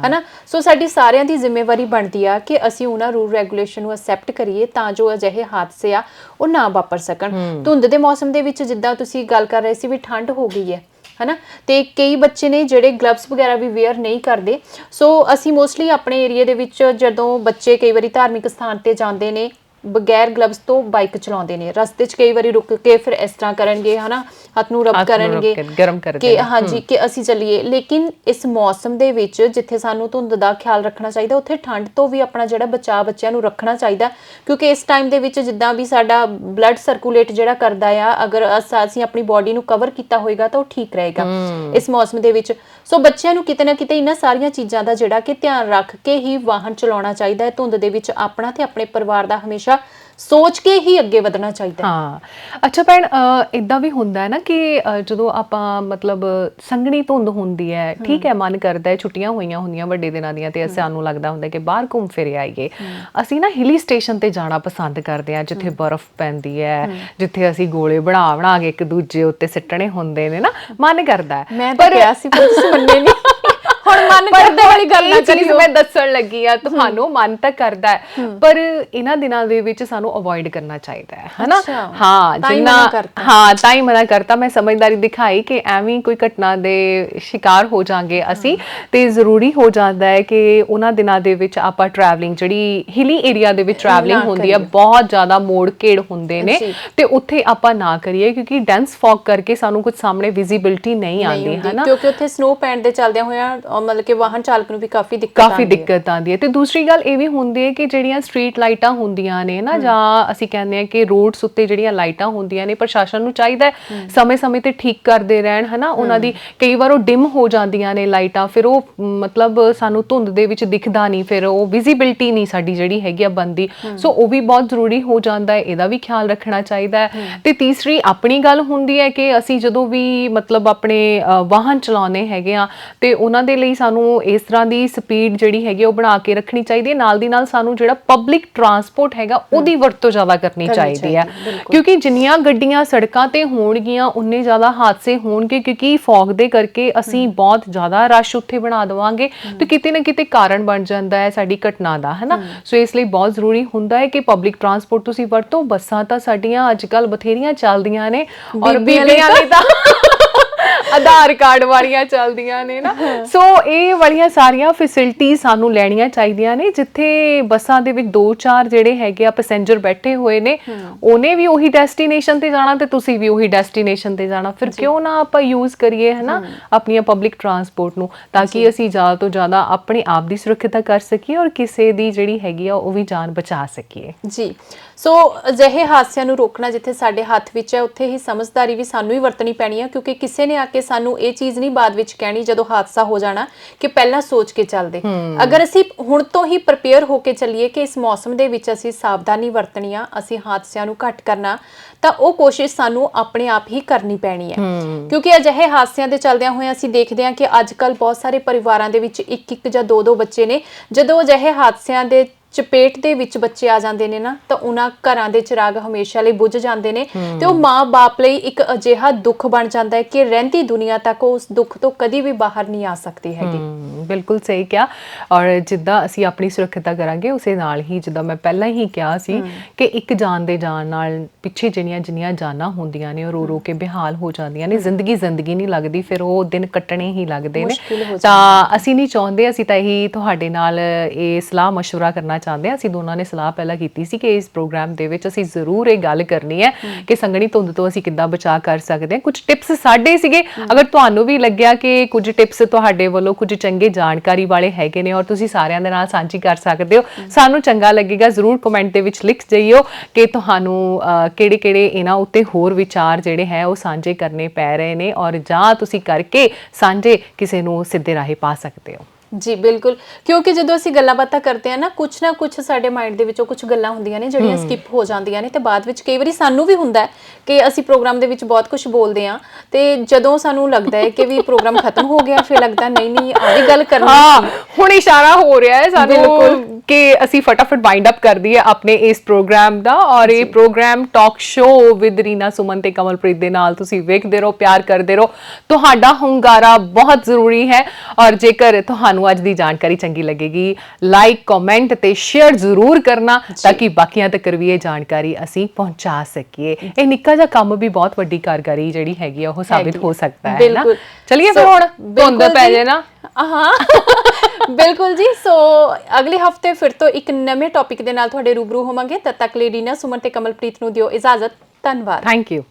ਹਨਾ। ਸੋ ਸਾਡੀ ਸਾਰਿਆਂ ਦੀ ਜ਼ਿੰਮੇਵਾਰੀ ਬਣਦੀ ਆ ਕਿ ਅਸੀਂ ਉਹਨਾਂ ਰੂਲ ਰੈਗੂਲੇਸ਼ਨ ਨੂੰ ਅਸੈਪਟ ਕਰੀਏ ਤਾਂ ਜੋ ਅਜਿਹੇ ਹਾਦਸੇ ਆ ਉਹ ਨਾ ਵਾਪਰ ਸਕਣ। ਧੁੰਦ ਦੇ ਮੌਸਮ ਦੇ ਵਿੱਚ ਜਿੱਦਾਂ ਤੁਸੀਂ ਗੱਲ ਕਰ ਰਹੇ ਸੀ ਵੀ ਠੰਡ ਹੋ ਗਈ ਹੈ, ਹਨਾ, ਤੇ ਕਈ ਬੱਚੇ ਨੇ ਜਿਹੜੇ ਗਲਵਸ ਵਗੈਰਾ ਵੀ ਵੇਅਰ ਨਹੀਂ ਕਰਦੇ। ਸੋ ਅਸੀਂ ਮੋਸਟਲੀ ਆਪਣੇ ਏਰੀਆ ਦੇ ਵਿੱਚ ਜਦੋਂ ਬੱਚੇ ਕਈ ਵਾਰੀ ਧਾਰਮਿਕ ਸਥਾਨ ਤੇ ਜਾਂਦੇ ਨੇ ਬਗੈਰ ਗਲਵਸ ਤੋਂ ਬਾਈਕ ਚਲਾਉਂਦੇ ਨੇ, ਰਸਤੇ 'ਚ ਕਈ ਵਾਰੀ ਰੁਕ ਕੇ ਫਿਰ ਇਸ ਤਰ੍ਹਾਂ ਕਰਨਗੇ, ਹਨਾ, ਹੱਥ ਨੂੰ ਰਬ ਕਰਨਗੇ ਕਿ ਹਾਂਜੀ ਕਿ ਅਸੀਂ ਚੱਲੀਏ। ਲੇਕਿਨ ਇਸ ਮੌਸਮ ਦੇ ਵਿੱਚ ਜਿੱਥੇ ਸਾਨੂੰ ਧੁੰਦ ਦਾ ਖਿਆਲ ਰੱਖਣਾ ਚਾਹੀਦਾ, ਉੱਥੇ ਠੰਡ ਤੋਂ ਵੀ ਆਪਣਾ ਜਿਹੜਾ ਬਚਾਅ ਬੱਚਿਆਂ ਨੂੰ ਰੱਖਣਾ ਚਾਹੀਦਾ, ਕਿਉਂਕਿ ਇਸ ਟਾਈਮ ਦੇ ਵਿੱਚ ਜਿੱਦਾਂ ਵੀ ਸਾਡਾ ਬਲੱਡ ਸਰਕੂਲੇਟ ਜਿਹੜਾ ਕਰਦਾ ਆ, ਅਗਰ ਅਸੀਂ ਆਪਣੀ ਬੋਡੀ ਨੂੰ ਕਵਰ ਕੀਤਾ ਹੋਏਗਾ ਤਾਂ ਉਹ ਠੀਕ ਰਹੇਗਾ ਇਸ ਮੌਸਮ ਦੇ ਵਿੱਚ। ਸੋ ਬੱਚਿਆਂ ਨੂੰ ਕਿਤੇ ਨਾ ਕਿਤੇ ਇਹਨਾਂ ਸਾਰੀਆਂ ਚੀਜ਼ਾਂ ਦਾ ਜਿਹੜਾ ਕਿ ਧਿਆਨ ਰੱਖ ਕੇ ਹੀ ਵਾਹਨ ਚਲਾਉਣਾ ਚਾਹੀਦਾ ਹੈ। ਧੁੰਦ ਦੇ ਵਿੱਚ ਆਪਣਾ ਤੇ ਆਪਣੇ ਪਰਿਵਾਰ ਦਾ ਹਮੇਸ਼ਾ ਸੋਚ ਕੇ ਹੀ ਅੱਗੇ ਵਧਣਾ ਚਾਹੀਦਾ। ਹਾਂ, ਅੱਛਾ ਭੈਣ, ਇਦਾਂ ਵੀ ਹੁੰਦਾ ਹੈ ਨਾ ਕਿ ਜਦੋਂ ਆਪਾਂ ਮਤਲਬ ਸੰਘਣੀ ਧੁੰਦ ਹੁੰਦੀ ਹੈ, ਠੀਕ ਹੈ, ਮਨ ਕਰਦਾ ਹੈ, ਛੁੱਟੀਆਂ ਹੋਈਆਂ ਹੁੰਦੀਆਂ ਵੱਡੇ ਦਿਨਾਂ ਦੀਆਂ ਤੇ ਸਾਨੂੰ ਲੱਗਦਾ ਹੁੰਦਾ ਕਿ ਬਾਹਰ ਘੁੰਮ ਫਿਰ ਆਈਏ। ਅਸੀਂ ਨਾ ਹਿਲੀ ਸਟੇਸ਼ਨ ਤੇ ਜਾਣਾ ਪਸੰਦ ਕਰਦੇ ਹਾਂ ਜਿੱਥੇ ਬਰਫ਼ ਪੈਂਦੀ ਹੈ, ਜਿੱਥੇ ਅਸੀਂ ਗੋਲੇ ਬਣਾ ਕੇ ਇੱਕ ਦੂਜੇ ਉੱਤੇ ਸਿੱਟਣੇ ਹੁੰਦੇ ਨੇ ਨਾ, ਮਨ ਕਰਦਾ ਹੈ। ਮੈਂ ਤਾਂ ਕਿਹਾ ਸੀ ਪਰ ਤੁਸੀਂ ਮੰਨੇ ਨਹੀਂ। ਹੁਣ ਮਨ ਕਰਦਾ ਵਾਲੀ ਗੱਲ ਨਾ ਕਰਿਓ, ਮੈਂ ਦੱਸਣ ਲੱਗੀ ਆ ਤੁਹਾਨੂੰ, ਮਨ ਤਾਂ ਕਰਦਾ ਹੈ ਪਰ ਇਹਨਾਂ ਦਿਨਾਂ ਦੇ ਵਿੱਚ ਸਾਨੂੰ ਅਵੋਇਡ ਕਰਨਾ ਚਾਹੀਦਾ ਹੈ, ਹਨਾ। ਹਾਂ, ਜਿੰਨਾ ਹਾਂ ਤਾਂ ਹੀ ਮਨਾ ਕਰਤਾ, ਮੈਂ ਸਮਝਦਾਰੀ ਦਿਖਾਈ ਕਿ ਐਵੇਂ ਕੋਈ ਘਟਨਾ ਦੇ ਸ਼ਿਕਾਰ ਹੋ ਜਾਾਂਗੇ ਅਸੀਂ, ਤੇ ਜ਼ਰੂਰੀ ਹੋ ਜਾਂਦਾ ਹੈ ਕਿ ਉਹਨਾਂ ਦਿਨਾਂ ਦੇ ਵਿੱਚ ਆਪਾਂ ਟਰੈਵਲਿੰਗ ਜਿਹੜੀ ਹਿਲੀ ਏਰੀਆ ਦੇ ਵਿੱਚ ਟਰੈਵਲਿੰਗ ਹੁੰਦੀ ਹੈ, ਬਹੁਤ ਜ਼ਿਆਦਾ ਮੋੜ ਘੇੜ ਹੁੰਦੇ ਨੇ ਤੇ ਉੱਥੇ ਆਪਾਂ ਨਾ ਕਰੀਏ ਕਿਉਂਕਿ ਡੈਂਸ ਫੌਗ ਕਰਕੇ ਸਾਨੂੰ ਕੁਝ ਸਾਹਮਣੇ ਵਿਜ਼ਿਬਿਲਟੀ ਨਹੀਂ ਆਉਂਦੀ, ਹਨਾ, ਕਿਉਂਕਿ ਉੱਥੇ ਸਨੋ ਪੈਣ ਦੇ ਚੱਲਦਿਆਂ ਹੋਇਆ ਮਤਲਬ ਕਿ ਵਾਹਨ ਚਾਲਕ ਨੂੰ ਵੀ ਕਾਫੀ ਦਿੱਕਤ ਆਉਂਦੀ ਹੈ। ਤੇ ਦੂਸਰੀ ਗੱਲ ਇਹ ਵੀ ਹੁੰਦੀ ਹੈ ਕਿ ਜਿਹੜੀਆਂ ਸਟਰੀਟ ਲਾਈਟਾਂ ਹੁੰਦੀਆਂ ਨੇ ਨਾ, ਜਾਂ ਅਸੀਂ ਕਹਿੰਦੇ ਆ ਕਿ ਰੋਡਸ ਉੱਤੇ ਜਿਹੜੀਆਂ ਲਾਈਟਾਂ ਹੁੰਦੀਆਂ ਨੇ, ਪ੍ਰਸ਼ਾਸਨ ਨੂੰ ਚਾਹੀਦਾ ਹੈ ਸਮੇਂ-ਸਮੇਂ ਤੇ ਠੀਕ ਕਰਦੇ ਰਹਿਣ, ਹਨਾ। ਉਹਨਾਂ ਦੀ ਕਈ ਵਾਰ ਉਹ ਡਿਮ ਹੋ ਜਾਂਦੀਆਂ ਨੇ ਲਾਈਟਾਂ, ਫਿਰ ਉਹ ਮਤਲਬ ਸਾਨੂੰ ਧੁੰਦ ਦੇ ਵਿੱਚ ਦਿਖਦਾ ਨਹੀਂ, ਫਿਰ ਉਹ ਵਿਜ਼ਿਬਿਲਟੀ ਨਹੀਂ ਸਾਡੀ ਜਿਹੜੀ ਹੈਗੀ ਆ ਬਣਦੀ। ਸੋ ਉਹ ਵੀ ਬਹੁਤ ਜ਼ਰੂਰੀ ਹੋ ਜਾਂਦਾ ਹੈ, ਇਹਦਾ ਵੀ ਖਿਆਲ ਰੱਖਣਾ ਚਾਹੀਦਾ ਹੈ। ਤੇ ਤੀਸਰੀ ਆਪਣੀ ਗੱਲ ਹੁੰਦੀ ਹੈ ਕਿ ਅਸੀਂ ਜਦੋਂ ਵੀ ਮਤਲਬ ਆਪਣੇ ਵਾਹਨ ਚਲਾਉਂਦੇ ਹੈਗੇ ਆ ਤੇ ਉਹਨਾਂ ਦੇ ਲਈ ਸਾਨੂੰ ਇਸ ਤਰ੍ਹਾਂ ਦੀ ਸਪੀਡ ਜਿਹੜੀ ਹੈਗੀ ਉਹ ਬਣਾ ਕੇ ਰੱਖਣੀ ਚਾਹੀਦੀ ਹੈ। ਨਾਲ ਦੀ ਨਾਲ ਸਾਨੂੰ ਜਿਹੜਾ ਪਬਲਿਕ ਟਰਾਂਸਪੋਰਟ ਹੈਗਾ ਉਹਦੀ ਵਰਤੋਂ ਜ਼ਿਆਦਾ ਕਰਨੀ ਚਾਹੀਦੀ ਹੈ, ਕਿਉਂਕਿ ਜਿੰਨੀਆਂ ਗੱਡੀਆਂ ਸੜਕਾਂ ਤੇ ਹੋਣਗੀਆਂ ਉਨੇ ਜ਼ਿਆਦਾ ਹਾਦਸੇ ਹੋਣਗੇ, ਕਿਉਂਕਿ ਫੌਗ ਦੇ ਕਰਕੇ ਅਸੀਂ ਬਹੁਤ ਜ਼ਿਆਦਾ ਰਸ਼ ਉੱਥੇ ਬਣਾ ਦੇਵਾਂਗੇ ਤੇ ਕਿਤੇ ਨਾ ਕਿਤੇ ਕਾਰਨ ਬਣ ਜਾਂਦਾ ਹੈ ਸਾਡੀ ਘਟਨਾ ਦਾ, ਹਨਾ। ਸੋ ਇਸ ਲਈ ਬਹੁਤ ਜ਼ਰੂਰੀ ਹੁੰਦਾ ਹੈ ਕਿ ਪਬਲਿਕ ਟਰਾਂਸਪੋਰਟ ਤੁਸੀਂ ਵਰਤੋ। ਬੱਸਾਂ ਤਾਂ ਸਾਡੀਆਂ ਅੱਜ ਕੱਲ੍ਹ ਬਥੇਰੀਆਂ ਚੱਲਦੀਆਂ ਨੇ ਔਰ ਬੀਬੀਆਂ ਲਈ ਤਾਂ ਆਧਾਰ ਕਾਰਡ ਵਾਲੀਆਂ ਚੱਲਦੀਆਂ ਨੇ ਨਾ। ਸੋ ਇਹ ਵਾਲੀਆਂ ਸਾਰੀਆਂ ਫੈਸਿਲਿਟੀ ਸਾਨੂੰ ਲੈਣੀਆਂ ਚਾਹੀਦੀਆਂ ਨੇ, ਜਿੱਥੇ ਬੱਸਾਂ ਦੇ ਵਿੱਚ 2-4 ਜਿਹੜੇ ਹੈਗੇ ਆ ਪੈਸੇਂਜਰ ਬੈਠੇ ਹੋਏ ਨੇ, ਉਹਨੇ ਵੀ ਉਹੀ ਡੈਸਟੀਨੇਸ਼ਨ ਤੇ ਜਾਣਾ ਤੇ ਤੁਸੀਂ ਵੀ ਉਹੀ ਡੈਸਟੀਨੇਸ਼ਨ ਤੇ ਜਾਣਾ, ਫਿਰ ਕਿਉਂ ਨਾ ਆਪਾਂ ਯੂਜ਼ ਕਰੀਏ ਹੈ ਨਾ ਆਪਣੀਆਂ ਪਬਲਿਕ ਟਰਾਂਸਪੋਰਟ ਨੂੰ, ਤਾਂ ਕਿ ਅਸੀਂ ਜ਼ਿਆਦਾ ਤੋਂ ਜ਼ਿਆਦਾ ਆਪਣੇ ਆਪ ਦੀ ਸੁਰੱਖਿਅਤਾ ਕਰ ਸਕੀਏ ਔਰ ਕਿਸੇ ਦੀ ਜਿਹੜੀ ਹੈਗੀ ਆ ਉਹ ਵੀ ਜਾਨ ਬਚਾ ਸਕੀਏ। ਜੀ, ਸੋ ਅਜਿਹੇ ਹਾਦਸਿਆਂ ਨੂੰ ਰੋਕਣਾ ਜਿੱਥੇ ਸਾਡੇ ਹੱਥ ਵਿੱਚ ਹੈ, ਉੱਥੇ ਹੀ ਸਮਝਦਾਰੀ ਵੀ ਸਾਨੂੰ ਹੀ ਵਰਤਣੀ ਪੈਣੀ ਹੈ, ਕਿਉਂਕਿ ਕਿਸੇ ਨੇ ਆ ਕੇ ਸਾਨੂੰ ਇਹ ਚੀਜ਼ ਨਹੀਂ ਬਾਅਦ ਵਿੱਚ ਕਹਿਣੀ ਜਦੋਂ ਹਾਦਸਾ ਹੋ ਜਾਣਾ ਕਿ ਪਹਿਲਾਂ ਸੋਚ ਕੇ ਚੱਲਦੇ। ਅਗਰ ਅਸੀਂ ਹੁਣ ਤੋਂ ਹੀ ਪ੍ਰਿਪੇਅਰ ਹੋ ਕੇ ਚੱਲੀਏ ਕਿ ਇਸ ਮੌਸਮ ਦੇ ਵਿੱਚ ਅਸੀਂ ਸਾਵਧਾਨੀ ਵਰਤਣੀ ਆ, ਅਸੀਂ ਹਾਦਸਿਆਂ ਨੂੰ ਘੱਟ ਕਰਨਾ, ਤਾਂ ਉਹ ਕੋਸ਼ਿਸ਼ ਸਾਨੂੰ ਆਪਣੇ ਆਪ ਹੀ ਕਰਨੀ ਪੈਣੀ ਹੈ। ਕਿਉਂਕਿ ਅਜਿਹੇ ਹਾਦਸਿਆਂ ਦੇ ਚੱਲਦਿਆਂ ਹੋਏ ਅਸੀਂ ਦੇਖਦੇ ਹਾਂ ਕਿ ਅੱਜ ਕੱਲ੍ਹ ਬਹੁਤ ਸਾਰੇ ਪਰਿਵਾਰਾਂ ਦੇ ਵਿੱਚ 1-1 ਜਾਂ 2-2 ਬੱਚੇ ਨੇ। ਜਦੋਂ ਅਜਿਹੇ ਹਾਦਸਿਆਂ ਦੇ ਚਪੇਟ ਦੇ ਵਿੱਚ ਬੱਚੇ ਆ ਜਾਂਦੇ ਨੇ ਨਾ, ਤਾਂ ਉਹਨਾਂ ਘਰਾਂ ਦੇ ਚਿਰਾਗ ਹਮੇਸ਼ਾ ਲਈ ਬੁੱਝ ਜਾਂਦੇ ਨੇ ਤੇ ਉਹ ਮਾਂ-ਬਾਪ ਲਈ ਇੱਕ ਅਜਿਹਾ ਦੁੱਖ ਬਣ ਜਾਂਦਾ ਹੈ ਕਿ ਰਹਿੰਦੀ ਦੁਨੀਆ ਤੱਕ ਉਸ ਦੁੱਖ ਤੋਂ ਕਦੀ ਵੀ ਬਾਹਰ ਨਹੀਂ ਆ ਸਕਦੀ ਹੈਗੀ। ਬਿਲਕੁਲ ਸਹੀ ਕਿਹਾ। ਔਰ ਜਿੱਦਾਂ ਅਸੀਂ ਆਪਣੀ ਸੁਰੱਖਿਅਤਾ ਕਰਾਂਗੇ, ਉਸੇ ਨਾਲ ਹੀ ਜਿੱਦਾਂ ਮੈਂ ਪਹਿਲਾਂ ਹੀ ਕਿਹਾ ਸੀ ਕਿ ਇੱਕ ਜਾਨ ਦੇ ਜਾਣ ਨਾਲ ਪਿੱਛੇ ਜਿੰਨੀਆਂ ਜਾਨਾਂ ਹੁੰਦੀਆਂ ਨੇ ਉਹ ਰੋ ਕੇ ਬੇਹਾਲ ਹੋ ਜਾਂਦੀਆਂ ਨੇ, ਜ਼ਿੰਦਗੀ ਨਹੀਂ ਲੱਗਦੀ, ਫਿਰ ਉਹ ਦਿਨ ਕੱਟਣੇ ਹੀ ਲੱਗਦੇ ਨੇ। ਤਾਂ ਅਸੀਂ ਨਹੀਂ ਚਾਹੁੰਦੇ, ਅਸੀਂ ਤਾਂ ਇਹੀ ਤੁਹਾਡੇ ਨਾਲ ਇਹ ਸਲਾਹ ਮਸ਼ਵਰਾ ਕਰਨਾ ਚਾਹੁੰਦੇ ਹਾਂ। ਅਸੀਂ ਦੋਨਾਂ ਨੇ ਸਲਾਹ ਪਹਿਲਾਂ ਕੀਤੀ ਸੀ ਕਿ ਇਸ ਪ੍ਰੋਗਰਾਮ ਦੇ ਵਿੱਚ ਅਸੀਂ ਜ਼ਰੂਰ ਇਹ ਗੱਲ ਕਰਨੀ ਹੈ ਕਿ ਸੰਘਣੀ ਧੁੰਦ ਤੋਂ ਅਸੀਂ ਕਿੱਦਾਂ ਬਚਾਅ ਕਰ ਸਕਦੇ ਹਾਂ। ਕੁਝ ਟਿਪਸ ਸਾਡੇ ਸੀਗੇ, ਅਗਰ ਤੁਹਾਨੂੰ ਵੀ ਲੱਗਿਆ ਕਿ ਕੁਝ ਟਿਪਸ ਤੁਹਾਡੇ ਵੱਲੋਂ ਕੁਝ ਚੰਗੇ ਜਾਣਕਾਰੀ ਵਾਲੇ ਹੈਗੇ ਨੇ ਔਰ ਤੁਸੀਂ ਸਾਰਿਆਂ ਦੇ ਨਾਲ ਸਾਂਝੀ ਕਰ ਸਕਦੇ ਹੋ, ਸਾਨੂੰ ਚੰਗਾ ਲੱਗੇਗਾ। ਜ਼ਰੂਰ ਕਮੈਂਟ ਦੇ ਵਿੱਚ ਲਿਖ ਜਾਈਓ ਕਿ ਤੁਹਾਨੂੰ ਕਿਹੜੇ ਇਹਨਾਂ ਉੱਤੇ ਹੋਰ ਵਿਚਾਰ ਜਿਹੜੇ ਹੈ ਉਹ ਸਾਂਝੇ ਕਰਨੇ ਪੈ ਰਹੇ ਨੇ ਔਰ ਜਾਂ ਤੁਸੀਂ ਕਰਕੇ ਸਾਂਝੇ ਕਿਸੇ ਨੂੰ ਸਿੱਧੇ ਰਾਹੇ ਪਾ ਸਕਦੇ ਹੋ। ਜੀ ਬਿਲਕੁਲ, ਕਿਉਂਕਿ ਜਦੋਂ ਅਸੀਂ ਗੱਲਾਂ ਬਾਤਾਂ ਕਰਦੇ ਆ ਨਾ ਕੁਝ ਸਾਡੇ ਮਾਈਂਡ ਦੇ ਵਿੱਚੋਂ ਕੁਝ ਗੱਲਾਂ ਹੁੰਦੀਆਂ ਨੇ ਜਿਹੜੀਆਂ ਸਕਿਪ ਹੋ ਜਾਂਦੀਆਂ ਨੇ, ਤੇ ਬਾਅਦ ਵਿੱਚ ਕਈ ਵਾਰੀ ਸਾਨੂੰ ਵੀ ਹੁੰਦਾ ਹੈ ਕਿ ਅਸੀਂ ਪ੍ਰੋਗਰਾਮ ਦੇ ਵਿੱਚ ਬਹੁਤ ਕੁਝ ਬੋਲਦੇ ਆ, ਤੇ ਜਦੋਂ ਸਾਨੂੰ ਲੱਗਦਾ ਹੈ ਕਿ ਵੀ ਪ੍ਰੋਗਰਾਮ ਖਤਮ ਹੋ ਗਿਆ, ਫਿਰ ਲੱਗਦਾ ਨਹੀਂ ਆ ਵੀ ਗੱਲ ਕਰਨੀ ਸੀ। ਹੁਣ ਇਸ਼ਾਰਾ ਹੋ ਰਿਹਾ ਹੈ ਸਾਨੂੰ ਕਿ ਅਸੀਂ ਫਟਾਫਟ ਬਾਈਂਡ ਅਪ ਕਰ ਦਈਏ ਆਪਣੇ ਇਸ ਪ੍ਰੋਗਰਾਮ ਦਾ। ਔਰ ਇਹ programme talk show with Reena Suman ਤੇ ਕਮਲਪ੍ਰੀਤ ਦੇ ਨਾਲ ਤੁਸੀਂ ਵੇਖਦੇ ਰਹੋ, ਪਿਆਰ ਕਰਦੇ ਰਹੋ। ਤੁਹਾਡਾ ਹੁੰਗਾਰਾ ਬਹੁਤ ਜ਼ਰੂਰੀ ਹੈ ਔਰ ਜੇਕਰ ਤੁਹਾਨੂੰ ਅੱਜ ਦੀ ਜਾਣਕਾਰੀ ਚੰਗੀ ਲੱਗੇਗੀ, ਲਾਈਕ, ਕਮੈਂਟ ਤੇ ਸ਼ੇਅਰ ਜ਼ਰੂਰ ਕਰਨਾ ਤਾਂ ਕਿ ਬਾਕੀਆਂ ਤੱਕ ਵੀ ਇਹ ਜਾਣਕਾਰੀ ਅਸੀਂ ਪਹੁੰਚਾ ਸਕੀਏ। ਇਹ ਨਿੱਕਾ ਜਿਹਾ ਕੰਮ ਵੀ ਬਹੁਤ ਵੱਡੀ ਕਾਰਗਰੀ ਜਿਹੜੀ ਹੈਗੀ ਆ ਉਹ ਸਾਬਿਤ ਹੋ ਸਕਦਾ ਹੈ ਨਾ। ਚਲਿਏ ਫਿਰ ਹੁਣ ਧੁੰਦ ਪੈ ਜਾਏ ਨਾ। ਹਾਂ ਬਿਲਕੁਲ ਜੀ। ਸੋ ਅਗਲੇ ਹਫਤੇ ਫਿਰ ਤੋਂ ਇੱਕ ਨਵੇਂ ਟੌਪਿਕ ਦੇ ਨਾਲ ਤੁਹਾਡੇ ਰੂਬਰੂ ਹੋਵਾਂਗੇ। ਤਦ ਤੱਕ ਲਈ ਰੀਨਾ ਸੁਮਨ ਤੇ ਕਮਲਪ੍ਰੀਤ ਨੂੰ ਦਿਓ ਇਜਾਜ਼ਤ। ਧੰਨਵਾਦ। Thank you.